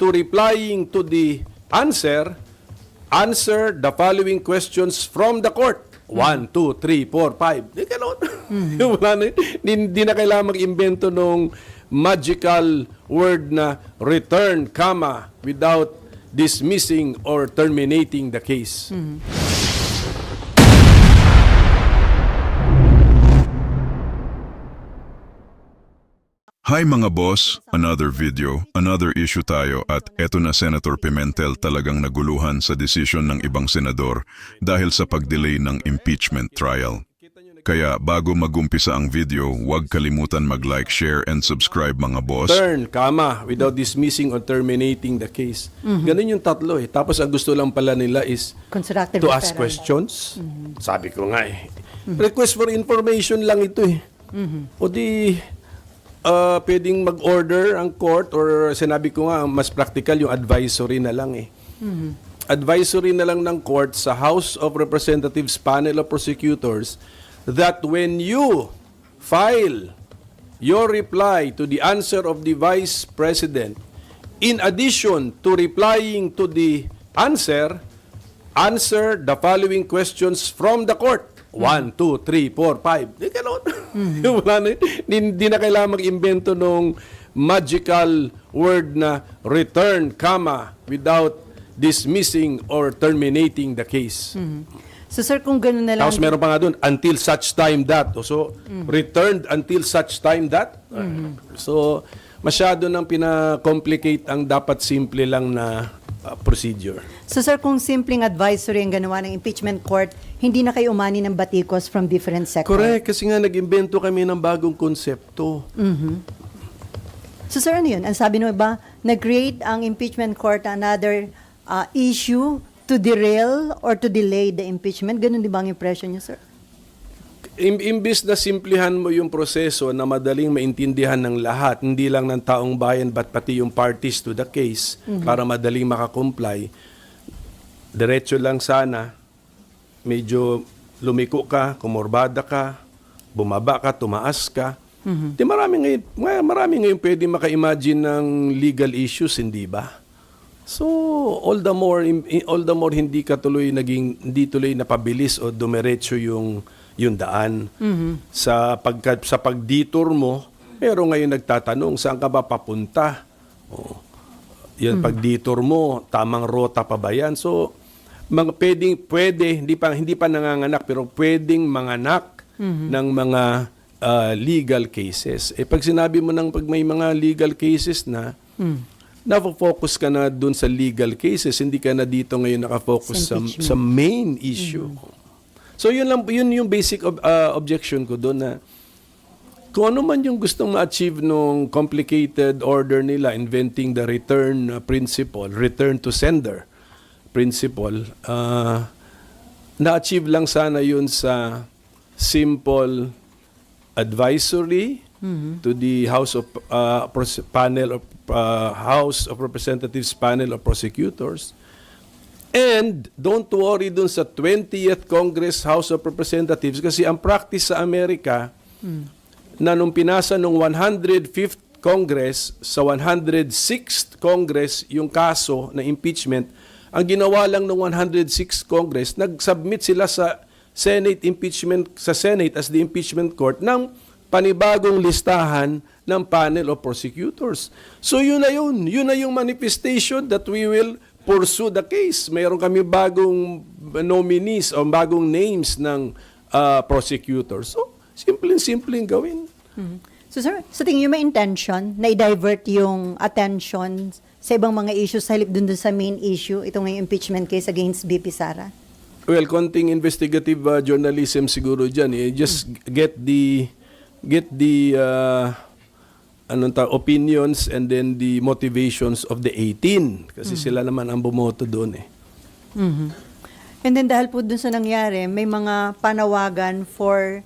To replying to the answer the following questions from the court. 1, 2, 3, 4, 5. Di gano'n. Wala na, hindi na kailangan mag-imbento nung magical word na return, comma, without dismissing or terminating the case. Hi mga boss, another video, another issue tayo at eto na Senator Pimentel talagang naguluhan sa desisyon ng ibang senador dahil sa pag-delay ng impeachment trial. Kaya bago mag-umpisa ang video, huwag kalimutan mag-like, share and subscribe mga boss. Return, comma, without dismissing or terminating the case. Ganun yung tatlo eh. Tapos ang gusto lang pala nila is Constructive to ask referral. questions. Sabi ko nga eh. Request for information lang ito eh. O di pwedeng mag-order ang court or sinabi ko nga mas practical yung advisory na lang eh. Advisory na lang ng court sa House of Representatives panel of prosecutors that when you file your reply to the answer of the Vice President, in addition to replying to the answer the following questions from the court. 1, 2, 3, 4, 5. Di gano'n. Wala na, hindi na kailangan mag-imbento nung magical word na return, comma, without dismissing or terminating the case. So sir, kung gano'n na lang... Tapos meron pa nga doon, until such time that. So, returned until such time that. So, masyado nang pina-complicate ang dapat simple lang na procedure. So sir, kung simpleng advisory ang ganawa ng impeachment court, hindi na kayo umani ng batikos from different sectors? Correct, kasi nga nag-imbento kami ng bagong konsepto. So sir, ano yun? Ang sabi nyo ba, nag-create ang impeachment court another issue to derail or to delay the impeachment? Ganun di ba ang impression nyo, sir? Imbis na simplihan mo yung proseso na madaling maintindihan ng lahat, hindi lang ng taong bayan but pati yung parties to the case para madaling makakomply, diretso lang sana, medyo lumiko ka, kumorbada ka, bumaba ka, tumaas ka. Di marami ngayon pwede maka-imagine ng legal issues, hindi ba? So, all the more hindi tuloy napabilis o dumiretso yung daan. Sa pag-detour mo, pero ngayon nagtatanong, saan ka ba papunta? Yan, pag-detour mo, tamang rota pa ba yan? So, hindi pa nanganganak, pero pwedeng manganak ng mga legal cases. Pag sinabi mo pag may mga legal cases na, na-focus ka na dun sa legal cases, hindi ka na dito ngayon nakafocus sa main issue. So yun yung basic objection ko doon na kung ano man yung gustong ma-achieve nung complicated order nila, inventing the return principle, return to sender principle, na-achieve lang sana yun sa simple advisory to the House of House of Representatives panel of prosecutors. And don't worry dun sa 20th Congress House of Representatives kasi ang practice sa Amerika na nung pinasa nung 105th Congress sa 106th Congress yung kaso na impeachment, ang ginawa lang ng 106th Congress, nag-submit sila sa Senate as the impeachment court ng panibagong listahan ng panel of prosecutors. So yun na yung manifestation that we will pursue the case. Mayroon kami bagong nominees o bagong names ng prosecutors. So, simpleng gawin. So sir, sa tingin nyo may intention na i-divert yung attention sa ibang mga issues sa halip dun sa main issue, itong impeachment case against BP Sara? Well, konting investigative journalism siguro dyan. Just get the opinions and then the motivations of the 18 kasi sila naman ang bumoto doon eh. And then dahil po dun sa nangyari, may mga panawagan for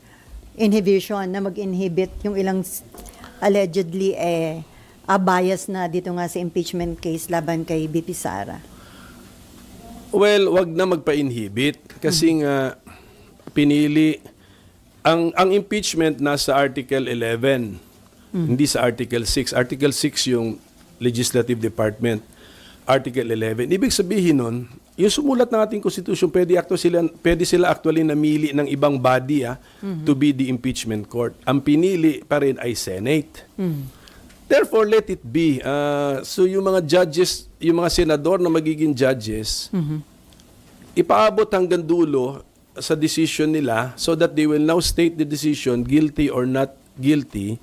inhibition na mag-inhibit yung ilang allegedly bias na dito nga sa impeachment case laban kay BP Sara. Well, wag na magpa-inhibit kasi nga pinili ang impeachment nasa Article 11. Hindi sa Article 6. Article 6 yung Legislative Department, Article 11. Ibig sabihin nun, yung sumulat ng ating Constitution, pwede sila actually namili ng ibang body to be the impeachment court. Ang pinili pa rin ay Senate. Therefore, let it be. So yung mga judges, yung mga senador na magiging judges, ipaabot hanggang dulo sa decision nila so that they will now state the decision, guilty or not guilty.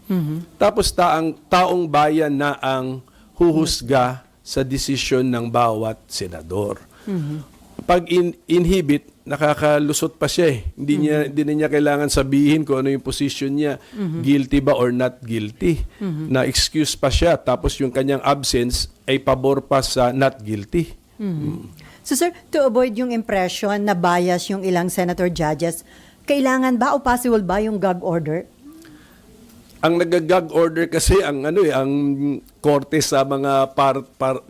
Tapos taong bayan na ang huhusga sa desisyon ng bawat senador. Pag inhibit, nakakalusot pa siya eh. Hindi na niya kailangan sabihin kung ano yung position niya, guilty ba or not guilty. Na excuse pa siya, tapos yung kanyang absence ay pabor pa sa not guilty. So sir, to avoid yung impression na bias yung ilang senator judges, kailangan ba o possible ba yung gag order? Ang nag-gag order kasi ang korte sa mga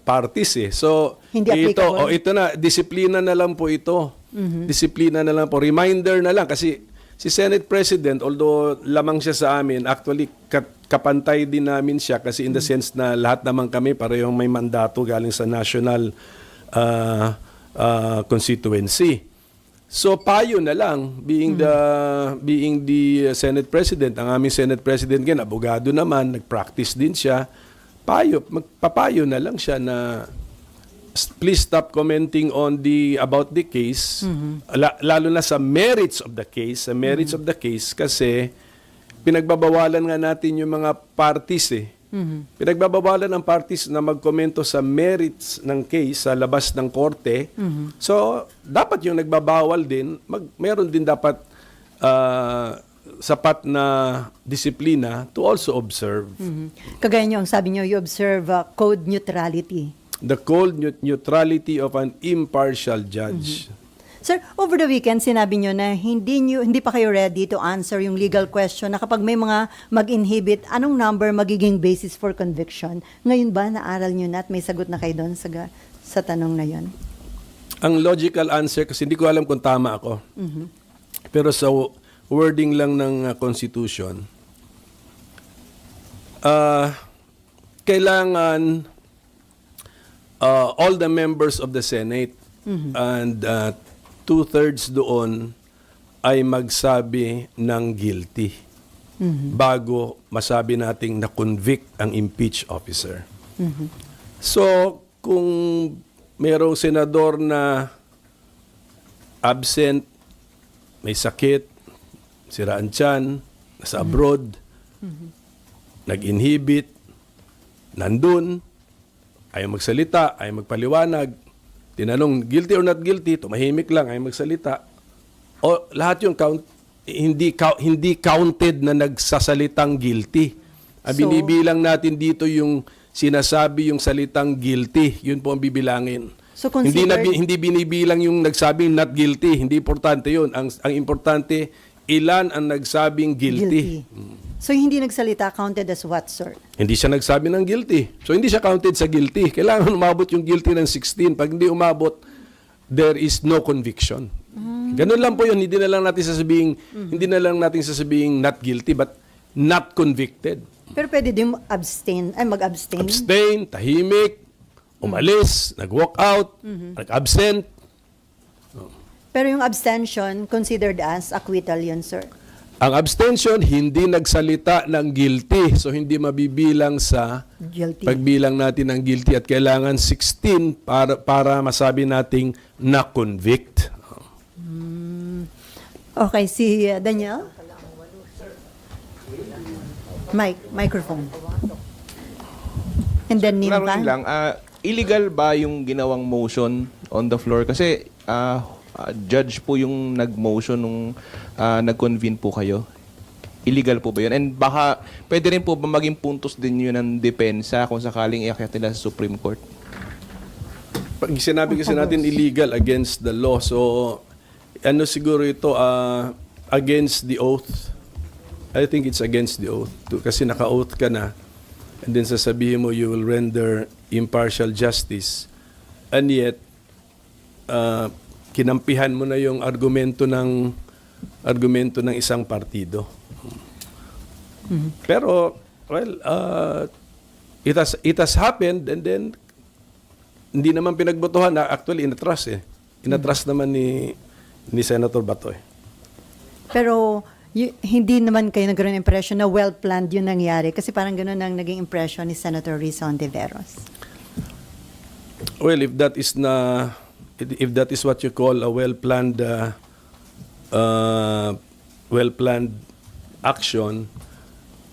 parties eh. So Hindi applicable. ito na, disiplina na lang po ito. Disiplina na lang po. Reminder na lang kasi si Senate President, although lamang siya sa amin, actually kapantay din namin siya kasi in the sense na lahat naman kami parehong may mandato galing sa national constituency. So payo na lang being the Senate President, ang aming Senate President ngayon, abogado naman, nag-practice din siya. Magpapayo na lang siya na please stop commenting on about the case, lalo na sa merits of the case, kasi pinagbabawalan nga natin yung mga parties eh. Pinagbabawalan ng parties na magkomento sa merits ng case sa labas ng korte. So, dapat yung nagbabawal din, meron din dapat sapat na disiplina to also observe. Kagaya nyo, ang sabi nyo, you observe code neutrality. The cold neutrality of an impartial judge. Sir, over the weekend, sinabi nyo na hindi pa kayo ready to answer yung legal question na kapag may mga mag-inhibit, anong number magiging basis for conviction? Ngayon ba, naaral nyo na at may sagot na kayo doon sa tanong na yon? Ang logical answer, kasi hindi ko alam kung tama ako, pero sa wording lang ng Constitution, kailangan all the members of the Senate and 2/3 doon ay magsabi ng guilty bago masabi nating na-convict ang impeached officer. So, kung mayroong senador na absent, may sakit, siraan tiyan, nasa abroad, nag-inhibit, nandun, ayaw magsalita, ayaw magpaliwanag, tinanong, guilty or not guilty, tumahimik lang, ay magsalita. O lahat yung hindi counted na nagsasalitang guilty. Ang So, binibilang natin dito yung sinasabi yung salitang guilty. Yun po ang bibilangin. So Hindi binibilang yung nagsabing not guilty. Hindi importante yun. Ang importante, ilan ang nagsabing guilty. So hindi nagsalita, counted as what, sir? Hindi siya nagsabi ng guilty. So, hindi siya counted sa guilty. Kailangan umabot yung guilty ng 16. Pag hindi umabot, there is no conviction. Ganun lang po yun. Hindi na lang natin sasabing not guilty, but not convicted. Pero pwede din mag-abstain. Abstain, tahimik, umalis, nag-walk out, nag-absent. Pero yung abstention, considered as acquittal yun, sir? Ang abstention, hindi nagsalita ng guilty. So, hindi mabibilang sa Guilty. pagbilang natin ng guilty at kailangan 16 para masabi nating na-convict. Okay, si Daniel? Microphone. And then Klaruhin Ninvan? lang, illegal ba yung ginawang motion on the floor? Kasi judge po yung nag-motion nung nag-convene po kayo. Illegal po ba yun? And baka pwede rin po ba maging puntos din yun ng depensa kung sakaling iakyat nila sa Supreme Court? Pag sinabi kasi natin illegal against the law, so ano siguro ito, against the oath. I think it's against the oath. Kasi naka-oath ka na, and then sasabihin mo you will render impartial justice. And yet, kinampihan mo na yung argumento ng isang partido. Pero, well, it has happened, and then hindi naman pinagbotohan na actually inatras eh. Inatras naman ni Senator Bato eh. Pero hindi naman kayo nagkaroon ng impression na well-planned yung nangyari kasi parang gano'n ang naging impression ni Senator Risa Ontiveros. Well, if that is what you call a well-planned action,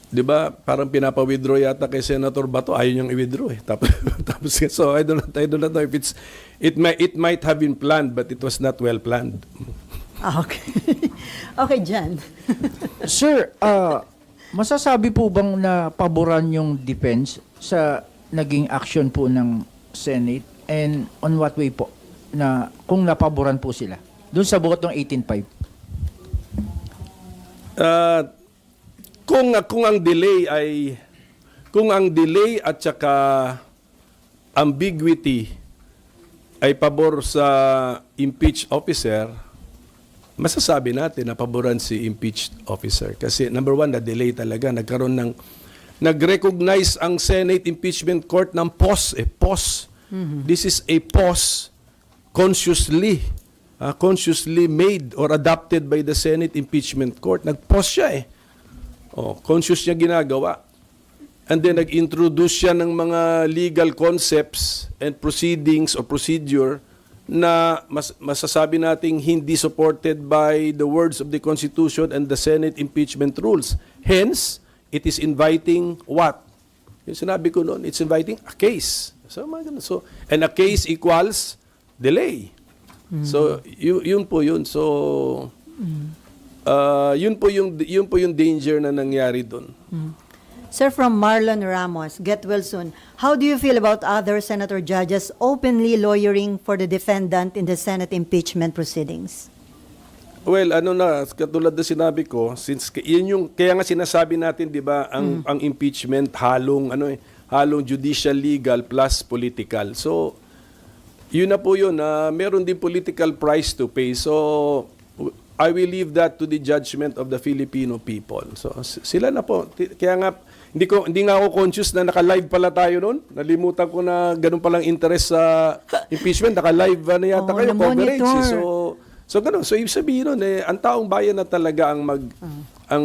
'di ba? Parang pinapa-withdraw yata kay Senator Bato, ayaw niyang i-withdraw eh. Tapos so I don't know if it might have been planned but it was not well planned. Okay. Okay, Jan. Sir, masasabi po bang na paboran yung defense sa naging action po ng Senate, and on what way po na kung napaboran po sila doon sa buot ng 18.5? Kung ang delay at saka ambiguity ay pabor sa impeached officer, masasabi natin na paboran si impeached officer. Kasi number one, na-delay talaga. Nag-recognize ang Senate Impeachment Court ng pause. Pause. This is a pause consciously made or adopted by the Senate Impeachment Court. Nag-pause siya eh. Conscious niya ginagawa. And then nag-introduce siya ng mga legal concepts and proceedings or procedure na masasabi nating hindi supported by the words of the Constitution and the Senate impeachment rules. Hence, it is inviting what? Yung sinabi ko noon, it's inviting a case. And a case equals delay. So, yun po yun. So, yun po yung danger na nangyari doon. Sir, from Marlon Ramos, get well soon. How do you feel about other senator judges openly lawyering for the defendant in the Senate impeachment proceedings? Well, katulad na sinabi ko, since kaya nga sinasabi natin, 'di ba, ang impeachment halong judicial legal plus political. So, yun na po yun, meron din political price to pay. So, I will leave that to the judgment of the Filipino people. So, sila na po. Kaya nga hindi nga ako conscious na naka-live pala tayo noon. Nalimutan ko na ganun palang interest sa impeachment. Naka-live na yata kayo, coverage. So ganun. So ibig sabihin nun, ang taong bayan na talaga ang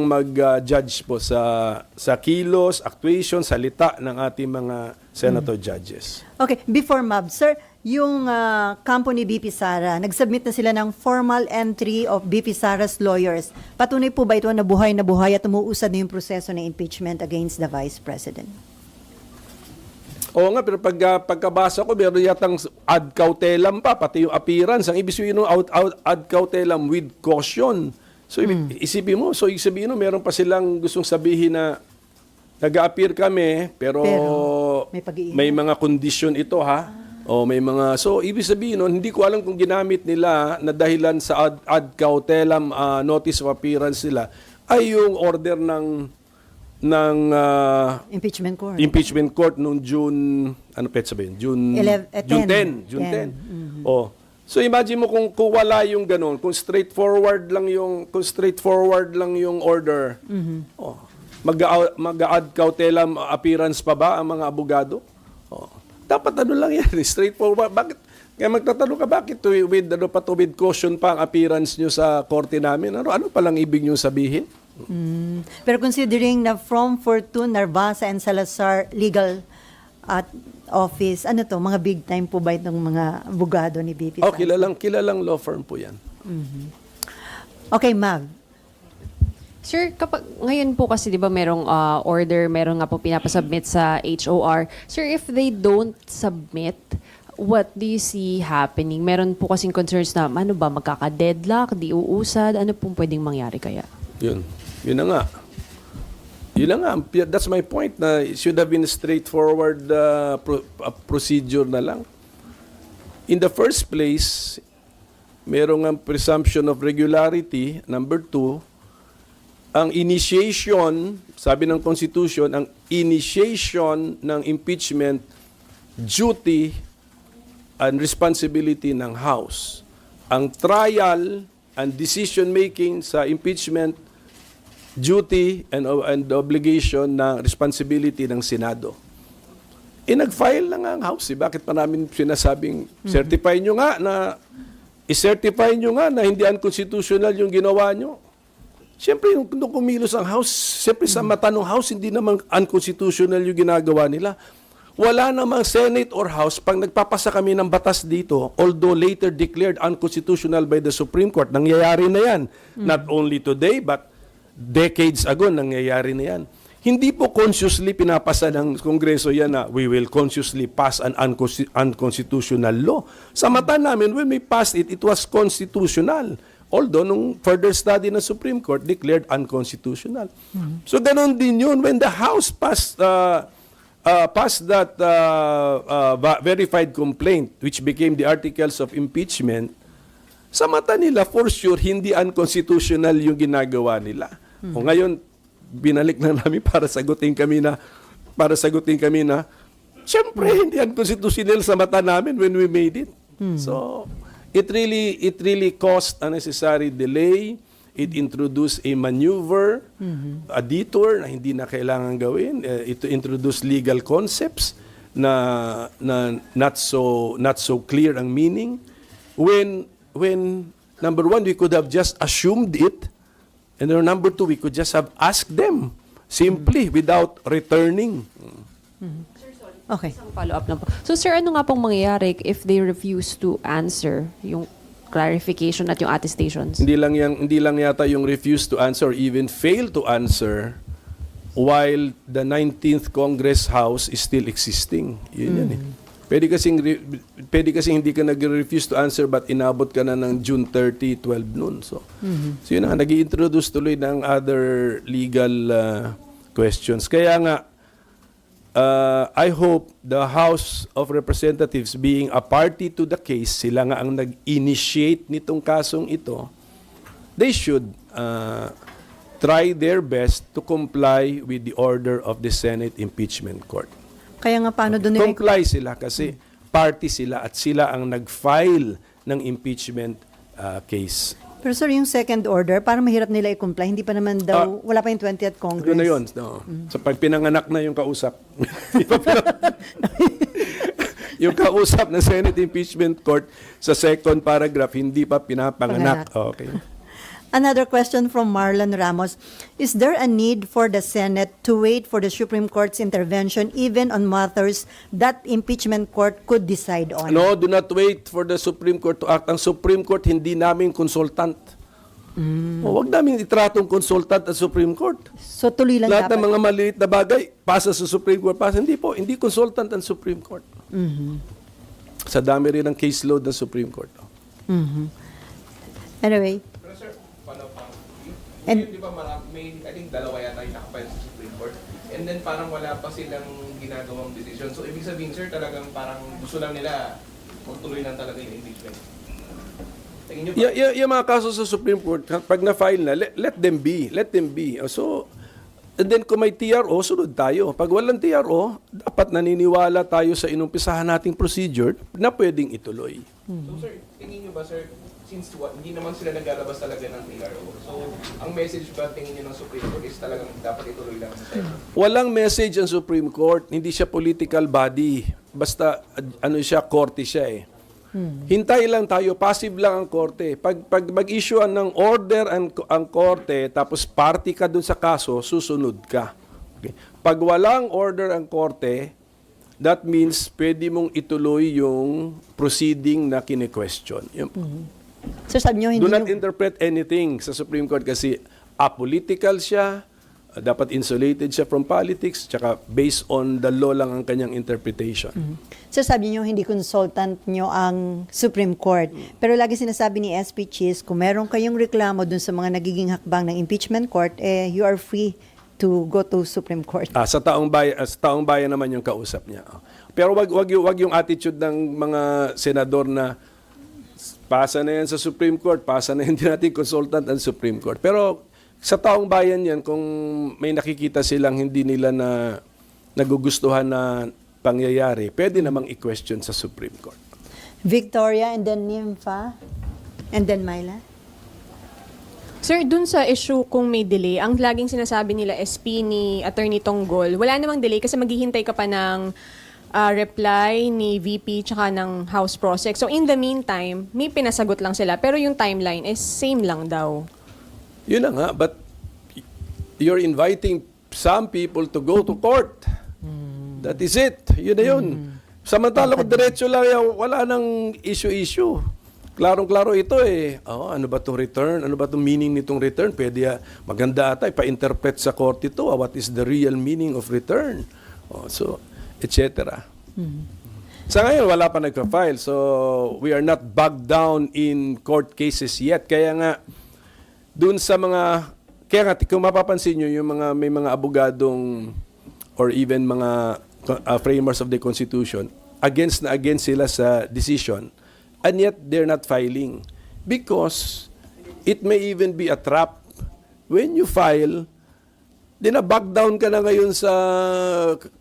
mag-judge po sa kilos, actuation, salita ng ating mga senator judges. Okay, before Mab, sir, yung kampo ni BP Sara, nag-submit na sila ng formal entry of BP Sara's lawyers. Patunay po ba ito na buhay at umuusad na yung proseso ng impeachment against the Vice President? Oo nga, pero pagkabasa ko, meron yatang ad cautelam pa, pati yung appearance. Ang ibig sabihin ad cautelam with caution. So, isipin mo, so ibig sabihin mo, meron pa silang gustong sabihin na nag-a-appear kami, pero may mga condition ito, ha? So ibig sabihin nun, hindi ko alam kung ginamit nila na dahilan sa ad cautelam notice of appearance nila ay yung order ng impeachment court noong June, June 10. So imagine mo kung wala yung ganun, kung straightforward lang yung order. Mag-ad cautelam appearance pa ba ang mga abogado? Dapat lang yan, straightforward. Bakit? Kaya magtatanong ka, bakit with caution pa ang appearance nyo sa korte namin? Ano palang ibig nyo sabihin? Pero considering na from Fortune, Narvasa, and Salazar legal office, mga big time po ba itong mga abogado ni BP Sara? Kilalang law firm po yan. Okay, Mav. Sir, kapag ngayon po kasi 'di ba merong order, meron nga po pinapasubmit sa HOR. Sir, if they don't submit, what do you see happening? Meron po kasing concerns na magkaka-deadlock, di uusad, ano pong pwedeng mangyari kaya? Yun na nga. That's my point, na it should have been a straightforward procedure na lang. In the first place, merong ang presumption of regularity. Number 2, ang initiation, sabi ng Constitution, ang initiation ng impeachment, duty and responsibility ng House. Ang trial and decision-making sa impeachment, duty and obligation na responsibility ng Senado. nag-file na nga ang House. Bakit pa namin sinasabing certify nyo nga na i-certify nyo nga na hindi unconstitutional yung ginawa nyo? Siyempre, nung kumilos ang House, siyempre sa mata ng House, hindi naman unconstitutional yung ginagawa nila. Wala namang Senate or House pag nagpapasa kami ng batas dito, although later declared unconstitutional by the Supreme Court. Nangyayari na yan. Not only today, but decades ago, nangyayari na yan. Hindi po consciously pinapasa ng Kongreso yan na we will consciously pass an unconstitutional law. Sa mata namin, when we passed it, it was constitutional. Although, nung further study ng Supreme Court, declared unconstitutional. So, ganun din yun. When the House passed that verified complaint, which became the articles of impeachment, sa mata nila, for sure, hindi unconstitutional yung ginagawa nila. O ngayon, binalik na namin para sagutin kami na, syempre, hindi unconstitutional sa mata namin when we made it. So, it really caused unnecessary delay. It introduced a maneuver, a detour na hindi na kailangan gawin. It introduced legal concepts na not so clear ang meaning. When number one, we could have just assumed it, and then number two, we could just have asked them simply without returning. Okay. Isang follow-up lang po. So, sir, ano nga pong mangyayari if they refuse to answer yung clarification at yung attestations? Hindi lang yata yung refuse to answer or even fail to answer while the 19th Congress House is still existing. Yun yan eh. Pwede kasing hindi ka nag-refuse to answer but inabot ka na ng June 30, 12 noon. So yun na, nag-i-introduce tuloy ng other legal questions. Kaya nga, I hope the House of Representatives being a party to the case, sila nga ang nag-initiate nitong kasong ito, they should try their best to comply with the order of the Senate Impeachment Court. Kaya nga paano doon nila Comply sila kasi party sila at sila ang nag-file ng impeachment case. Pero sir, yung second order, parang mahirap nila i-comply. Hindi pa naman daw, wala pa yung 20th Congress. Ano na yun? No. So pag pinanganak na yung kausap. Yung kausap ng Senate Impeachment Court sa second paragraph, hindi pa pinapanganak. Okay. Another question from Marlon Ramos. Is there a need for the Senate to wait for the Supreme Court's intervention even on matters that impeachment court could decide on? No, do not wait for the Supreme Court to act. Ang Supreme Court hindi namin consultant. Huwag namin itratong consultant at Supreme Court. So tuloy lang Lahat dapat. ng mga maliit na bagay, pasa sa Supreme Court. Pasa. Hindi po, hindi consultant ang Supreme Court. Sa dami rin ng caseload ng Supreme Court. Anyway. Pero sir, follow pa. And- Di ba may, I think dalawa yata yung nakapile sa Supreme Court. And then parang wala pa silang ginagawang decision. So ibig sabihin sir, talagang parang gusto lang nila magtuloy lang talaga yung impeachment. Tingin nyo ba? Yung mga kaso sa Supreme Court, pag na-file na, let them be. Let them be. So, and then kung may TRO, sunod tayo. Pag walang TRO, dapat naniniwala tayo sa inumpisahan nating procedure na pwedeng ituloy. So sir, tingin nyo ba sir, since hindi naman sila naglalabas talaga ng TRO, so ang message ba tingin nyo ng Supreme Court is talagang dapat ituloy lang sa tayo? Walang message ang Supreme Court. Hindi siya political body. Basta, korte siya eh. Hintay lang tayo, passive lang ang korte. Pag mag-issue ng order ang korte, tapos party ka dun sa kaso, susunod ka. Okay. Pag walang order ang korte, that means pwede mong ituloy yung proceeding na kine-question. So sabi nyo, hindi Do not nyo- interpret anything sa Supreme Court kasi apolitical siya, dapat insulated siya from politics, tsaka based on the law lang ang kanyang interpretation. So sabi niyo hindi consultant niyo ang Supreme Court. Pero lagi sinasabi ni SP Cheese, kung meron kayong reklamo dun sa mga nagiging hakbang ng impeachment court, you are free to go to Supreme Court. Sa taong bayan naman yung kausap niya. Pero wag yung attitude ng mga senador na pasa na yan sa Supreme Court, pasa na hindi natin consultant ang Supreme Court. Pero sa taong bayan yan, kung may nakikita silang hindi nila na nagugustuhan na pangyayari, pwede namang i-question sa Supreme Court. Victoria and then Nympha and then Myla. Sir, dun sa issue kung may delay, ang laging sinasabi nila SP ni Attorney Tonggol, wala namang delay kasi maghihintay ka pa ng reply ni VP tsaka ng House Prosec. So in the meantime, may pinasagot lang sila. Pero yung timeline is same lang daw. Yun na nga, but you're inviting some people to go to court. That is it. Yun na yun. Samantala kung diretso lang yan, wala nang issue-issue. Klarong-klaro ito eh. Oh, ano ba itong return? Ano ba itong meaning nitong return? Pwede maganda ata, ipa-interpret sa court ito. What is the real meaning of return? Oh, so, etc. Sa ngayon, wala pa nagka-file. So, we are not bogged down in court cases yet. Kaya nga, dun sa mga... Kaya nga, kung mapapansin nyo, yung mga, may mga abogadong or even mga framers of the Constitution, against sila sa decision, and yet they're not filing. Because it may even be a trap. When you file, back down ka na ngayon sa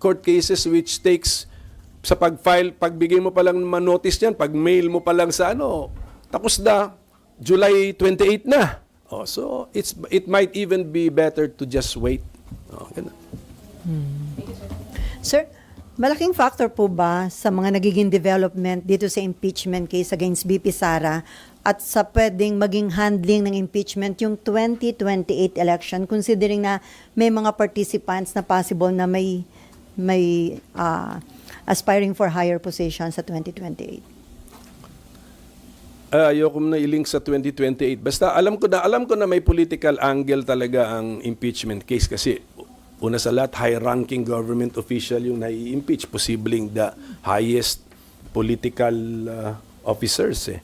court cases which takes, sa pag-file, pagbigay mo pa lang ma-notice yan, pag-mail mo pa lang sa tapos na, July 28 na. Oh, so, it might even be better to just wait. Oh, ganun. Sir, malaking factor po ba sa mga nagiging development dito sa impeachment case against BP Sara at sa pwedeng maging handling ng impeachment yung 2028 election, considering na may mga participants na possible na may aspiring for higher position sa 2028? Ayoko na i-link sa 2028. Basta alam ko na may political angle talaga ang impeachment case kasi una sa lahat, high-ranking government official yung nai-impeach, posibleng the highest political officers eh.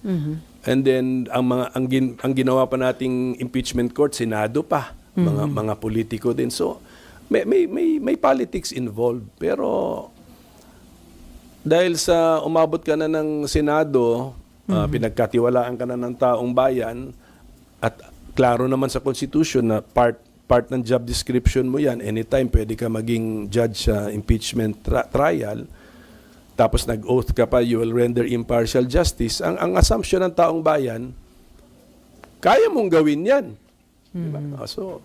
And then ang ginawa pa nating impeachment court, Senado pa, mga politiko din. So may politics involved, pero dahil sa umabot ka na ng Senado, pinagkatiwalaan ka na ng taong bayan at klaro naman sa Constitution na part ng job description mo yan, anytime pwede ka maging judge sa impeachment trial, tapos nag-oath ka pa, you will render impartial justice, ang assumption ng taong bayan, kaya mong gawin yan. Diba? So,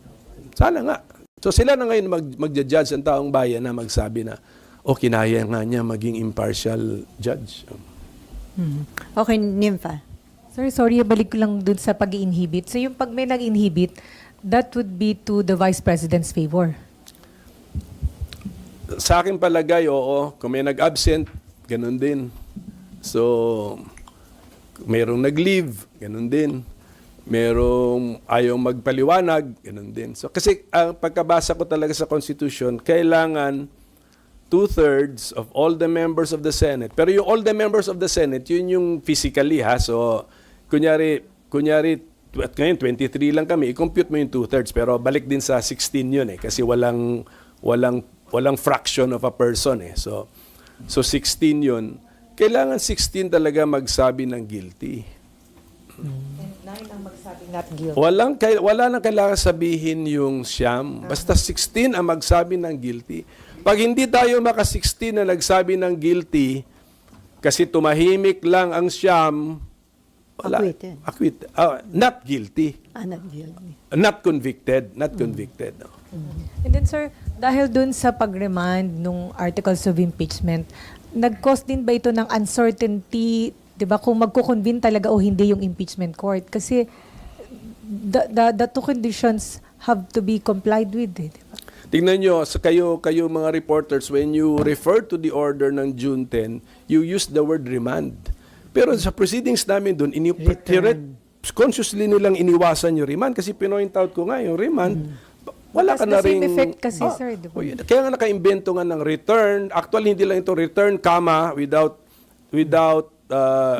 sana nga. So, sila na ngayon magja-judge ang taong bayan na magsabi na, kinaya nga niya maging impartial judge. Okay, Nympha. Sir, sorry, balik ko lang dun sa pag-inhibit. So yung pag may nag-inhibit, that would be to the Vice President's favor. Sa akin palagay, oo. Kung may nag-absent, ganun din. So, mayroong nag-leave, ganun din. Merong ayaw magpaliwanag, ganun din. So, kasi ang pagkabasa ko talaga sa Constitution, kailangan 2/3 of all the members of the Senate. Pero yung all the members of the Senate, yun yung physically ha. So, kunyari at ngayon 23 lang kami, i-compute mo yung 2/3 pero balik din sa 16 yun eh kasi walang fraction of a person eh. So 16 yun. Kailangan 16 talaga magsabi ng guilty. And 9 ang magsabing not guilty. Wala nang kailangan sabihin yung siyam. Basta 16 ang magsabi ng guilty. Pag hindi tayo maka-16 na nagsabi ng guilty kasi tumahimik lang ang siyam, Acquitted. Not guilty. Not guilty. Not convicted. Not convicted. No. And then sir, dahil dun sa pag-remand nung articles of impeachment, nag-cause din ba ito ng uncertainty, 'di ba, kung magko-convene talaga o hindi yung impeachment court? Kasi the two conditions have to be complied with, eh, 'di ba? Tingnan nyo, kayo mga reporters, when you refer to the order ng June 10, you use the word remand. Pero sa proceedings namin doon, consciously nilang iniwasan yung remand kasi pinoint out ko nga yung remand. Wala ka na Has the ring... same effect kasi, sir, di ba? Kaya nga nakaimbento nga ng return. Actually, hindi lang ito return, comma, without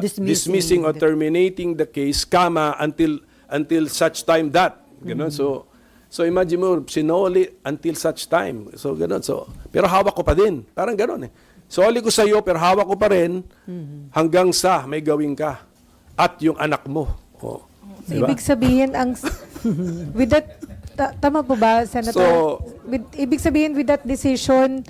dismissing or terminating the case, comma, until such time that. Ganun. So imagine mo, sinoli until such time. So ganun. So, pero hawak ko pa din. Parang ganun eh. Soli ko sa iyo pero hawak ko pa rin hanggang sa may gawin ka at yung anak mo. Oh, So, ibig sabihin ang with that tama po ba, Senator? Ibig sabihin with that decision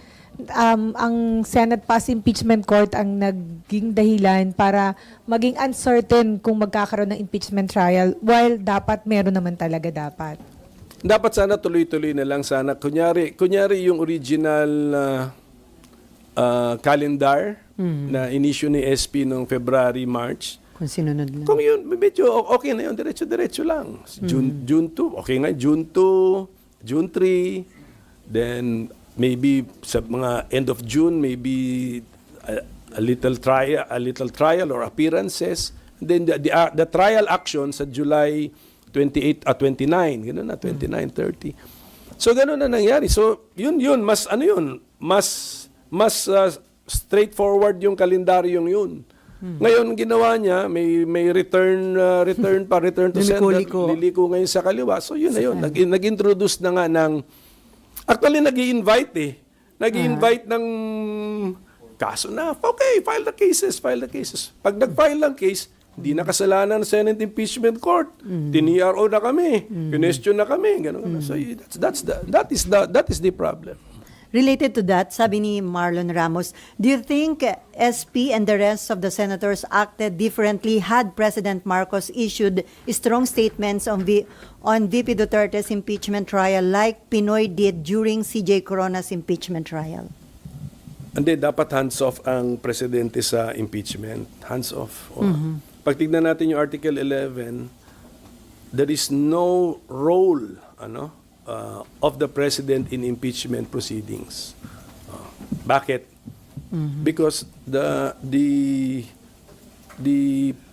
ang Senate Pass Impeachment Court ang naging dahilan para maging uncertain kung magkakaroon ng impeachment trial while dapat meron naman talaga dapat. Dapat sana tuloy-tuloy na lang sana. Kunyari yung original calendar na in-issue ni SP noong February, March. Kung sinunod lang. Kung yun, medyo okay na yun, diretso-diretso lang. June 2, okay nga, June 2, June 3, then maybe sa mga end of June, maybe a little trial or appearances. And then the trial action sa July 28 at 29, gano'n na, 29, 30. So gano'n na nangyari. So yun, mas straightforward yung kalendaryong yun. Ngayon, ginawa niya, may return to sender, liliko ngayon sa kaliwa. So yun na yun, nag-introduce na nga ng, actually nag-i-invite nag-i-invite ng kaso na, okay, file the cases. Pag nag-file ng case, hindi na kasalanan ng Senate Impeachment Court. Tiniyaro na kami, question na kami, ganun. So that is the problem. Related to that, sabi ni Marlon Ramos, do you think SP and the rest of the senators acted differently had President Marcos issued strong statements on VP Duterte's impeachment trial like Pinoy did during CJ Corona's impeachment trial? Hindi, dapat hands-off ang presidente sa impeachment. Hands-off. Pag tignan natin yung Article 11, there is no role of the president in impeachment proceedings. Bakit? Because the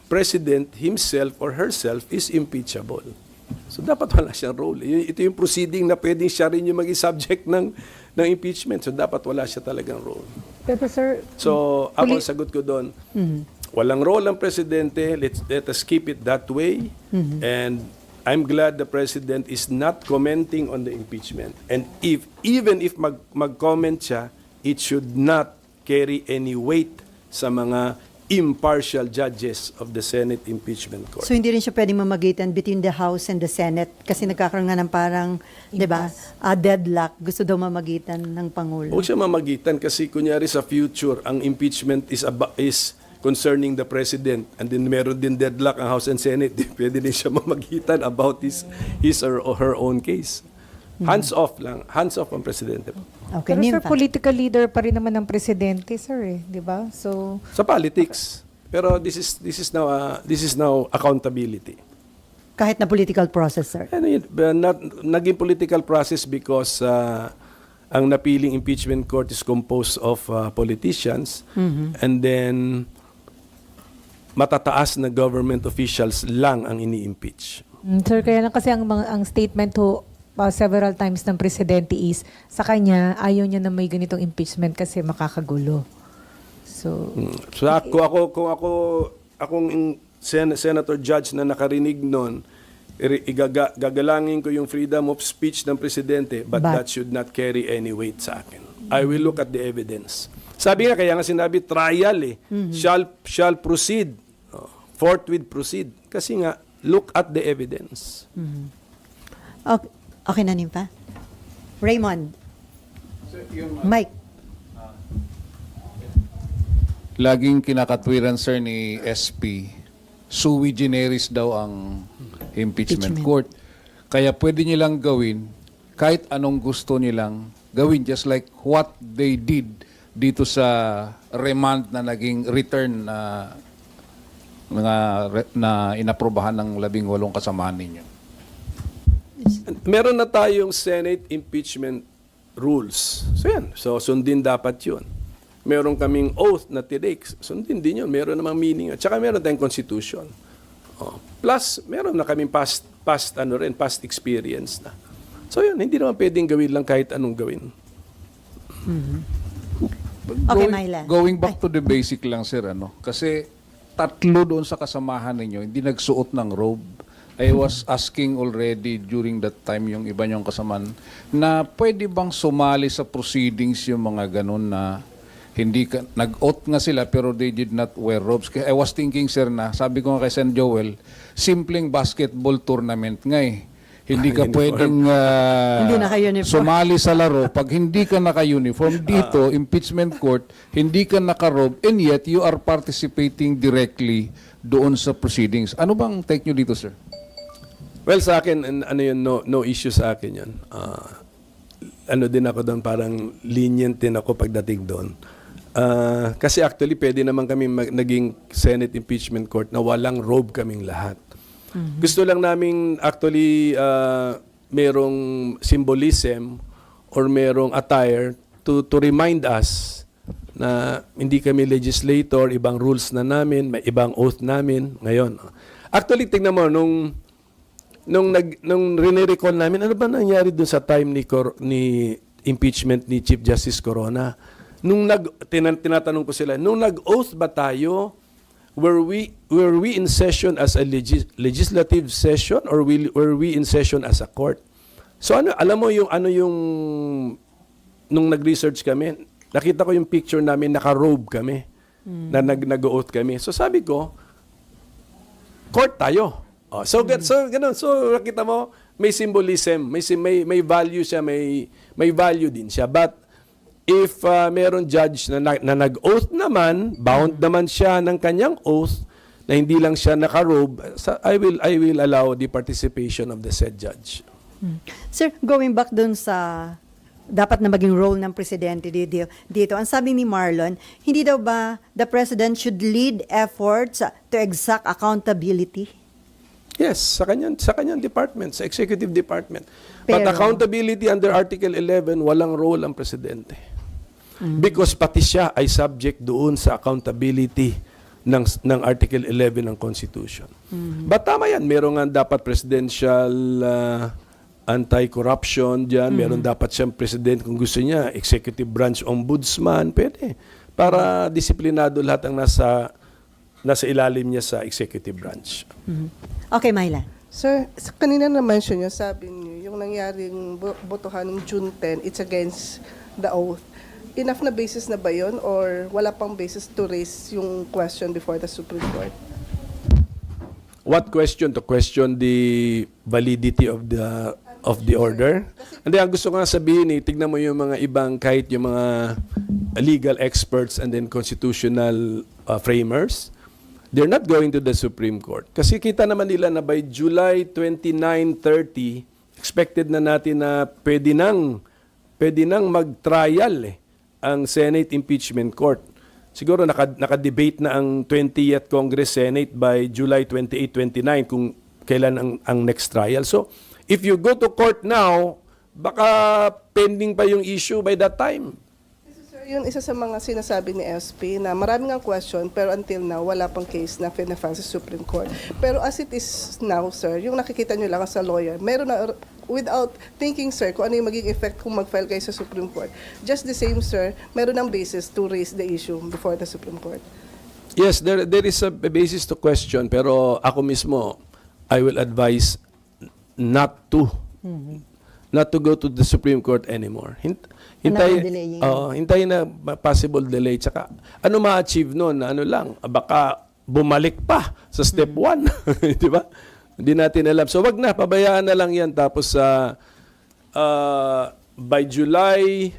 president himself or herself is impeachable. So dapat wala siyang role. Ito yung proceeding na pwedeng siya rin yung maging subject ng impeachment. So dapat wala siya talagang role. Pero sir, So ako sagot ko doon, walang role ang presidente. Let us keep it that way. And I'm glad the president is not commenting on the impeachment. And even if mag-comment siya, it should not carry any weight sa mga impartial judges of the Senate Impeachment Court. So hindi rin siya pwedeng mamagitan between the House and the Senate kasi nagkakaroon nga ng parang, di ba, deadlock. Gusto daw mamagitan ng Pangulo. Huwag siya mamagitan kasi kunyari sa future, ang impeachment is concerning the president, and then meron din deadlock ang House and Senate, pwede din siya mamagitan about his or her own case. Hands off lang. Hands off ang presidente. Okay, pero sir, Ninfa. political leader pa rin naman ng presidente, sir, di ba? So, Sa politics. Pero this is now accountability. Kahit na political process, sir. Ano yun, naging political process because ang napiling impeachment court is composed of politicians, and then matataas na government officials lang ang ini-impeach. sir, kaya lang kasi ang statement ho several times ng presidente is sa kanya ayaw niya na may ganitong impeachment kasi makakagulo. So, So kung akong senator judge na nakarinig noon, gagalangin ko yung freedom of speech ng presidente, but that should not carry any weight sa akin. I will look at the evidence. Sabi nga, kaya nga sinabi trial shall proceed, forthwith proceed. Kasi nga, look at the evidence. Okay na, Ninfa? Raymond. Mike. Laging kinakatwiran, sir, ni SP, sui generis daw ang impeachment court. Kaya pwede nilang gawin kahit anong gusto nilang gawin, just like what they did dito sa remand na naging return na inaprobahan ng 18 kasamahan ninyo. Meron na tayong Senate impeachment rules. So yan. So sundin dapat yun. Meron kaming oath na tinake. Sundin din yun. Meron namang meaning. At saka meron tayong constitution. Plus, meron na kaming past experience na. So yun, hindi naman pwedeng gawin lang kahit anong gawin. Okay, Myla. Going back to the basic lang, sir, kasi 3 doon sa kasamahan ninyo, hindi nagsuot ng robe. I was asking already during that time yung iba niyong kasamaan na pwede bang sumali sa proceedings yung mga ganun na hindi nag-oath nga sila pero they did not wear robes. I was thinking, sir, na sabi ko nga kay Sen. Joel, simpleng basketball tournament nga eh. Hindi ka pwedeng Hindi naka-uniform. sumali sa laro pag hindi ka naka-uniform. Dito, impeachment court, hindi ka naka-robe and yet you are participating directly doon sa proceedings. Ano bang take nyo dito, sir? Well, sa akin, no issue sa akin yun. Din ako doon, parang lenient din ako pagdating doon. Kasi actually, pwede naman kami naging Senate Impeachment Court na walang robe kaming lahat. Gusto lang namin actually merong symbolism or merong attire to remind us na hindi kami legislator, ibang rules na namin, may ibang oath namin ngayon. Actually, tingnan mo, nung rinirecall namin, ano ba nangyari dun sa time ni impeachment ni Chief Justice Corona? Tinatanong ko sila, nung nag-oath ba tayo, were we in session as a legislative session or were we in session as a court? So alam mo yung nung nag-research kami, nakita ko yung picture namin, naka-robe kami, na nag-oath kami. So sabi ko, court tayo. Oh, so ganun. So nakita mo, may symbolism, may value siya, may value din siya. But if meron judge na nag-oath naman, bound naman siya ng kanyang oath, na hindi lang siya naka-robe, I will allow the participation of the said judge. Sir, going back dun sa dapat na maging role ng presidente dito, ang sabi ni Marlon, hindi daw ba the president should lead efforts to exact accountability? Yes, sa kanyang department, sa executive department. But Pero- accountability under Article 11, walang role ang presidente. Because pati siya ay subject doon sa accountability ng Article 11 ng Constitution. But tama yan, meron nga dapat presidential anti-corruption dyan, meron dapat siyang president kung gusto niya, executive branch ombudsman, pwede. Para disiplinado lahat ang nasa ilalim niya sa executive branch. Okay, Myla. Sir, kanina na-mention nyo, sabi nyo, yung nangyaring botohan ng June 10, it's against the oath. Enough na basis na ba yun or wala pang basis to raise yung question before the Supreme Court? What question? To question the validity of the order? Hindi, ang gusto ko nga sabihin, tignan mo yung mga ibang, kahit yung mga legal experts and then constitutional framers, they're not going to the Supreme Court. Kasi kita naman nila na by July 29, 30, expected na natin na pwede nang mag-trial ang Senate Impeachment Court. Siguro naka-debate na ang 20th Congress Senate by July 28, 29 kung kailan ang next trial. So, if you go to court now, baka pending pa yung issue by that time. Sir, yun isa sa mga sinasabi ni SP na maraming ang question pero until now wala pang case na pinafile sa Supreme Court. Pero as it is now, sir, yung nakikita nyo lang as a lawyer, meron na, without thinking, sir, kung ano yung magiging effect kung mag-file kayo sa Supreme Court. Just the same, sir, meron ng basis to raise the issue before the Supreme Court. Yes, there is a basis to question, pero ako mismo, I will advise not to go to the Supreme Court anymore. Delaying. Hintayin na possible delay. Tsaka, ano ma-achieve nun? Ano lang, baka bumalik pa sa step 1. Di ba? Hindi natin alam. So, wag na, pabayaan na lang yan. Tapos, by July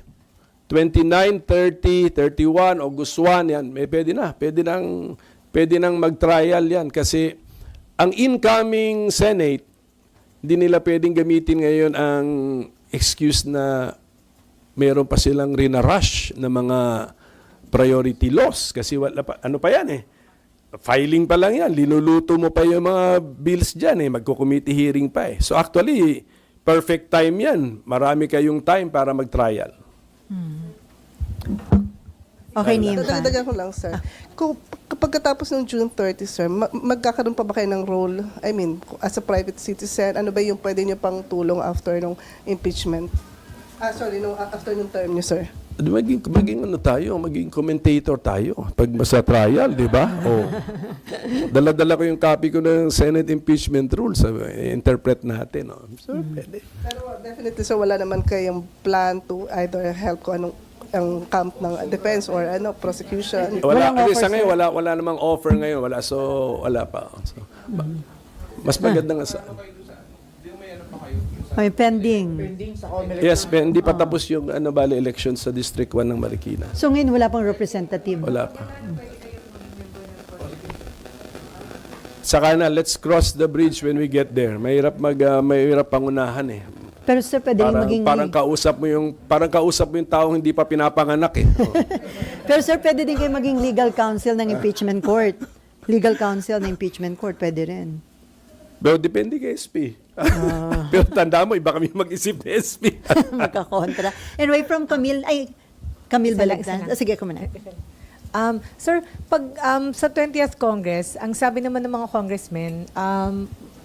29, 30, 31, August 1, yan, pwede na. Pwede nang mag-trial yan. Kasi, ang incoming Senate, hindi nila pwedeng gamitin ngayon ang excuse na meron pa silang rinarush na mga priority laws. Kasi wala pa, ano pa yan filing pa lang yan. Linuluto mo pa yung mga bills dyan Magko-committee hearing pa So actually, perfect time yan. Marami kayong time para mag-trial. Okay, Nimpa. Dagdagan ko lang, sir. Kapag katapos ng June 30, sir, magkakaroon pa ba kayo ng role, I mean, as a private citizen, ano ba yung pwede nyo pang tulong after ng impeachment? After ng term nyo, sir. Maging ano tayo, maging commentator tayo pag sa trial, di ba? Dala-dala ko yung copy ko ng Senate impeachment rules, interpret natin. So, pwede. Pero definitely, sir, wala naman kayong plan to either help ko anong ang camp ng defense or prosecution. Wala, Walang kasi sa offer, ngayon, wala namang offer ngayon. Wala pa. So, mas maganda nga sa... May pending. Yes, hindi pa tapos yung election sa District 1 ng Marikina. So ngayon wala pang representative. Wala pa. Saka na, let's cross the bridge when we get there. Mahirap pangunahan Pero sir, pwede rin maging... Parang kausap mo yung taong hindi pa pinapanganak eh. Oh. Pero sir, pwede din kayo maging legal counsel ng impeachment court. Legal counsel ng impeachment court, pwede rin. Pero depende kay SP. Pero tanda mo, iba kami mag-isip ni SP. Magkakontra. Anyway, from Camille, Camille Balagtas. Sige, ako muna. Sir, pag sa 20th Congress, ang sabi naman ng mga congressmen,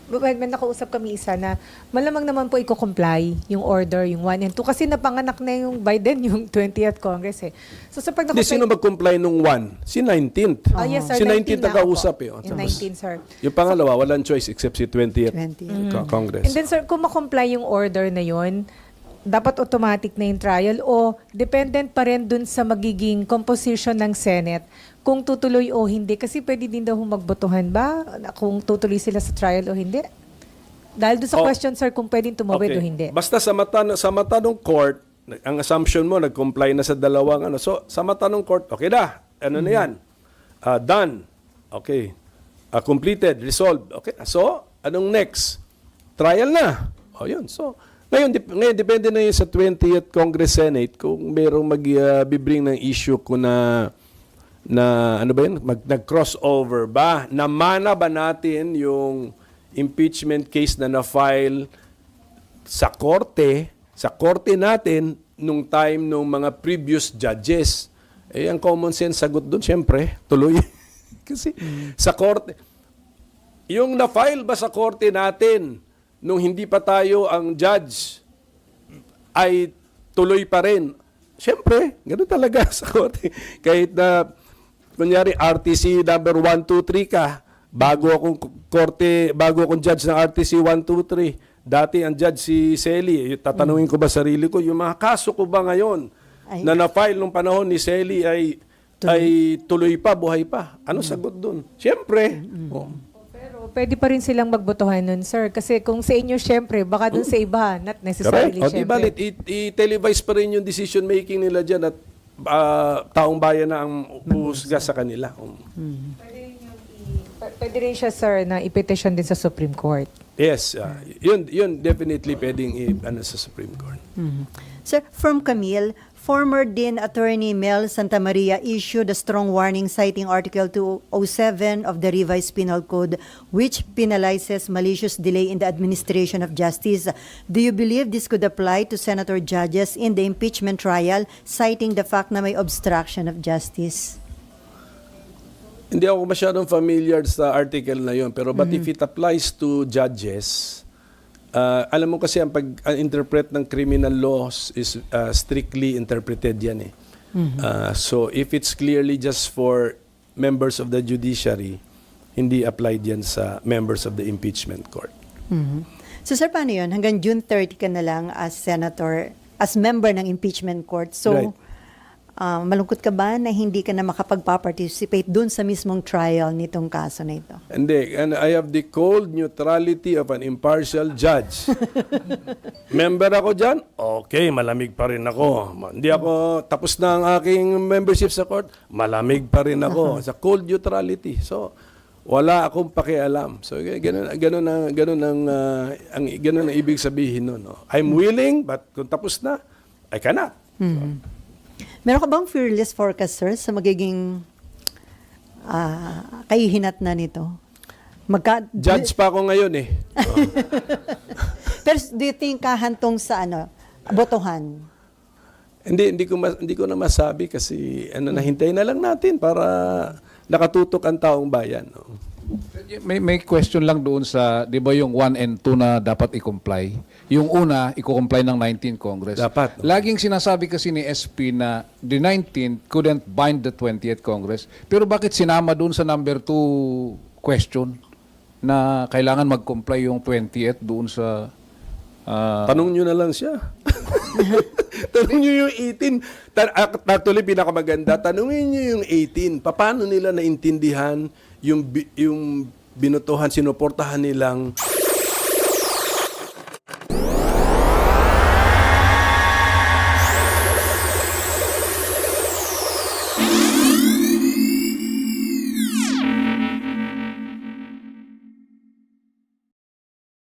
may nakausap kami isa na malamang naman po i-comply yung order, yung 1 and 2. Kasi napanganak na yung Biden yung 20th Congress eh. So sa pag Hindi, sino mag-comply nung 1? Si 19th. Yes, sir. Si 19th na nakausap ako. eh. Yung 19, sir. Yung pangalawa, walang choice except si 20th 20th. Congress. And then, sir, kung makomply yung order na yon, dapat automatic na yung trial o dependent pa rin dun sa magiging composition ng Senate kung tutuloy o hindi. Kasi pwede din daw magbotohan ba kung tutuloy sila sa trial o hindi? Dahil dun sa question, sir, kung pwedeng tumawid o hindi. Basta sa mata ng court, ang assumption mo, nag-comply na sa dalawang ano. So, sa mata ng court, okay na. Ano na yan? Done. Okay. Completed. Resolved. Okay. So, anong next? Trial na. O, yun. So, ngayon depende na yun sa 20th Congress Senate kung merong mag-bring ng issue ko na ano ba yun? Nag-crossover ba? Namana ba natin yung impeachment case na na-file sa korte natin nung time nung mga previous judges? Eh, ang common sense sagot doon, syempre, tuloy. Kasi sa korte, yung na-file ba sa korte natin nung hindi pa tayo ang judge ay tuloy pa rin? Syempre, ganoon talaga sa korte. Kahit na, kunyari, RTC number 1, 2, 3 ka, bago akong judge ng RTC 1, 2, 3, dati ang judge si Selly, tatanungin ko ba sarili ko, yung mga kaso ko ba ngayon na na-file nung panahon ni Selly ay tuloy pa, buhay pa? Ano sagot dun? Siyempre. Pero pwede pa rin silang magbotohan nun, sir. Kasi kung sa inyo, syempre, baka dun sa iba, not necessarily, Correct. O, di syempre. balit, i-televise pa rin yung decision making nila dyan at taong bayan na ang uhusga sa kanila. Pwede rin siya, sir, na i-petition din sa Supreme Court. Yes, yun definitely pwedeng sa Supreme Court. Sir, from Camille, former Dean Attorney Mel Santamaria issued a strong warning citing Article 207 of the Revised Penal Code, which penalizes malicious delay in the administration of justice. Do you believe this could apply to senator judges in the impeachment trial, citing the fact na may obstruction of justice? Hindi ako masyadong familiar sa article na yun, pero but if it applies to judges, alam mo kasi ang pag-interpret ng criminal laws is strictly interpreted yan eh. So if it's clearly just for members of the judiciary, hindi applied yan sa members of the impeachment court. So sir, paano yun? Hanggang June 30 ka na lang as senator, as member ng impeachment court. So, Right. Malungkot ka ba na hindi ka na makapag-participate dun sa mismong trial nitong kaso na ito? Hindi. And I have the cold neutrality of an impartial judge. Member ako dyan? Okay, malamig pa rin ako. Hindi ako tapos na ang aking membership sa court? Malamig pa rin ako. Sa cold neutrality. So, wala akong pakialam. So, ganun ang ibig sabihin nun. No? I'm willing, but kung tapos na, I cannot. So, Meron ka bang fearless forecast, sir, sa magiging kahihinat na nito? judge pa ako ngayon eh. Pero do you think kahantong sa botohan? Hindi ko na masabi kasi nahintayin na lang natin para nakatutok ang taong bayan. No? May question lang doon sa, di ba yung 1 and 2 na dapat i-comply? Yung una, i-comply ng 19th Congress. Dapat. Laging sinasabi kasi ni SP na the 19th couldn't bind the 20th Congress. Pero bakit sinama doon sa number 2 question na kailangan mag-comply yung 20th doon sa... Tanong nyo na lang siya. Tanong nyo yung 18. Actually, pinakamaganda, tanongin nyo yung 18. Paano nila naintindihan yung binutuhan, sinuportahan nilang